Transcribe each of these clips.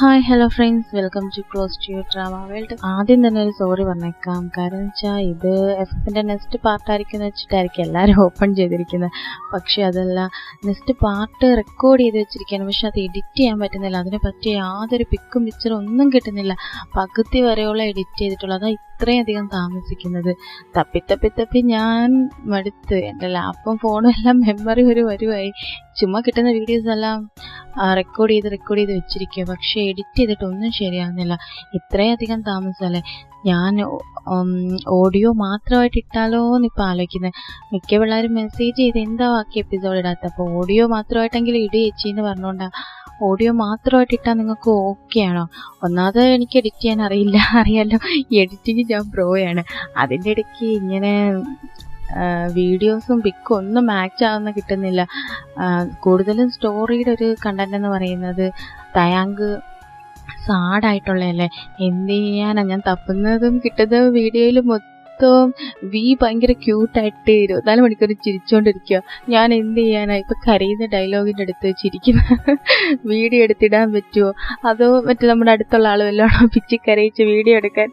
Hi hello friends, welcome to close to your drama world. ആദ്യം തന്നെ ഒരു sorry പറഞ്ഞേക്കാം. കാരണം വെച്ചാൽ ഇത് എഫിന്റെ നെക്സ്റ്റ് പാർട്ടായിരിക്കും എന്ന് വെച്ചിട്ടായിരിക്കും എല്ലാവരും ഓപ്പൺ ചെയ്തിരിക്കുന്നത്. പക്ഷെ അതല്ല, നെക്സ്റ്റ് പാർട്ട് റെക്കോർഡ് ചെയ്ത് വെച്ചിരിക്കുകയാണ്. പക്ഷെ അത് എഡിറ്റ് ചെയ്യാൻ പറ്റുന്നില്ല. അതിനെ പറ്റിയ യാതൊരു പിക്കും പിക്ചറും ഒന്നും കിട്ടുന്നില്ല. പകുതി വരെയുള്ള എഡിറ്റ് ചെയ്തിട്ടുള്ളൂ. അതാ ഇത്രയധികം താമസിക്കുന്നത്. തപ്പി ഞാൻ മടുത്ത്. എൻ്റെ ലാപ്പും ഫോണും എല്ലാം മെമ്മറി വരുവായി. ചുമ്മാ കിട്ടുന്ന വീഡിയോസ് എല്ലാം റെക്കോർഡ് ചെയ്ത് വെച്ചിരിക്കുക. പക്ഷെ എഡിറ്റ് ചെയ്തിട്ടൊന്നും ശരിയാകുന്നില്ല. ഇത്രയധികം താമസമല്ലേ. ഞാൻ ഓഡിയോ മാത്രമായിട്ട് ഇട്ടാലോ എന്ന് ഇപ്പം ആലോചിക്കുന്നത്. മിക്ക പിള്ളേരും മെസ്സേജ് ചെയ്ത് എന്താ ബാക്കി എപ്പിസോഡ് ഇടാത്ത. അപ്പോൾ ഓഡിയോ മാത്രമായിട്ടെങ്കിലും ഇടി ചേച്ചി എന്ന് പറഞ്ഞുകൊണ്ടാ. ഓഡിയോ മാത്രമായിട്ട് ഇട്ടാൽ നിങ്ങൾക്ക് ഓക്കെ ആണോ? ഒന്നാമത് എനിക്ക് എഡിറ്റ് ചെയ്യാൻ അറിയാലോ. എഡിറ്റിങ് ഞാൻ പ്രോയാണ്. അതിൻ്റെ ഇടയ്ക്ക് ഇങ്ങനെ വീഡിയോസും പിക്കും ഒന്നും മാച്ച് ആവുന്ന കിട്ടുന്നില്ല. കൂടുതലും സ്റ്റോറിയുടെ ഒരു കണ്ടന്റ് എന്ന് പറയുന്നത് തയാങ്ക് സാഡായിട്ടുള്ളതല്ലേ. എന്ത് ചെയ്യാനാ, ഞാൻ തപ്പുന്നതും കിട്ടുന്ന വീഡിയോയിൽ മൊത്തം ഭയങ്കര ക്യൂട്ടായിട്ട് 24 മണിക്കൂർ ചിരിച്ചോണ്ടിരിക്കുക. ഞാൻ എന്ത് ചെയ്യാനാ? ഇപ്പൊ കരയുന്ന ഡയലോഗിന്റെ അടുത്ത് ചിരിക്കുന്ന വീഡിയോ എടുത്തിടാൻ പറ്റുമോ? അതോ മറ്റേ നമ്മുടെ അടുത്തുള്ള ആൾ വല്ലോണം പിച്ചി കരയിച്ച് വീഡിയോ എടുക്കാൻ?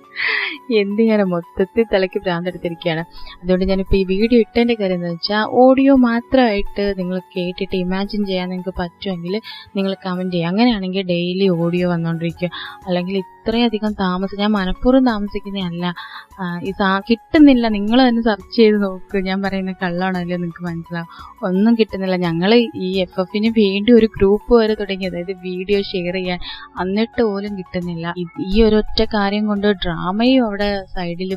എന്ത് ചെയ്യാനാ? മൊത്തത്തിൽ തലയ്ക്ക് ഭ്രാന്തെടുത്തിരിക്കുകയാണ്. അതുകൊണ്ട് ഞാനിപ്പോൾ ഈ വീഡിയോ ഇട്ടതിൻ്റെ കാര്യം എന്ന് വെച്ചാൽ, ഓഡിയോ മാത്രമായിട്ട് നിങ്ങൾ കേട്ടിട്ട് ഇമാജിൻ ചെയ്യാൻ നിങ്ങൾക്ക് പറ്റുമെങ്കിൽ നിങ്ങൾ കമൻറ്റ് ചെയ്യുക. അങ്ങനെയാണെങ്കിൽ ഡെയിലി ഓഡിയോ വന്നുകൊണ്ടിരിക്കുക. അല്ലെങ്കിൽ ഇത്രയധികം ഞാൻ മനഃപൂർവ്വം താമസിക്കുന്നതല്ല. കിട്ടുന്നില്ല. നിങ്ങൾ തന്നെ സെർച്ച് ചെയ്ത് നോക്ക്. ഞാൻ പറയുന്ന കള്ളാണല്ലോ, നിങ്ങൾക്ക് മനസ്സിലാവും. ഒന്നും കിട്ടുന്നില്ല. ഞങ്ങൾ ഈ എഫിന് വേണ്ടി ഒരു ഗ്രൂപ്പ് വരെ തുടങ്ങി, അതായത് വീഡിയോ ഷെയർ ചെയ്യാൻ. എന്നിട്ട് പോലും കിട്ടുന്നില്ല. ഈ ഒരൊറ്റ കാര്യം കൊണ്ട് ഡ്രാമയും അവിടെ സൈഡിൽ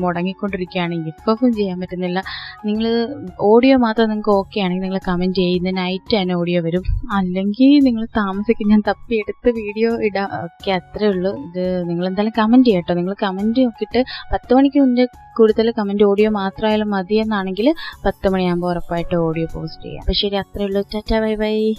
മുടങ്ങിക്കൊണ്ടിരിക്കുകയാണ്. എഫും ചെയ്യാൻ പറ്റുന്നില്ല. നിങ്ങൾ ഓഡിയോ മാത്രം നിങ്ങൾക്ക് ഓക്കെ ആണെങ്കിൽ നിങ്ങൾ കമൻറ്റ് ചെയ്യുന്ന നൈറ്റ് തന്നെ ഓഡിയോ വരും. അല്ലെങ്കിൽ നിങ്ങൾ താമസിക്കും. ഞാൻ തപ്പിയെടുത്ത് വീഡിയോ ഇടാം. ഓക്കെ, അത്രേ ഉള്ളൂ. ഇത് നിങ്ങൾ എന്തായാലും കമൻറ്റ് ചെയ്യാം കേട്ടോ. നിങ്ങൾ കമൻറ്റ് നോക്കിയിട്ട് 10 മണിക്ക് മുന്നേ കൂടുതൽ കമൻറ്റ് ഓഡിയോ മാത്രമായാലും മതിയെന്നാണെങ്കിൽ 10 മണിയാകുമ്പോൾ ഉറപ്പായിട്ട് ഓഡിയോ പോസ്റ്റ് ചെയ്യാം. അപ്പോൾ ശരി, അത്രേ ഉള്ളൂ. Tata, bye bye.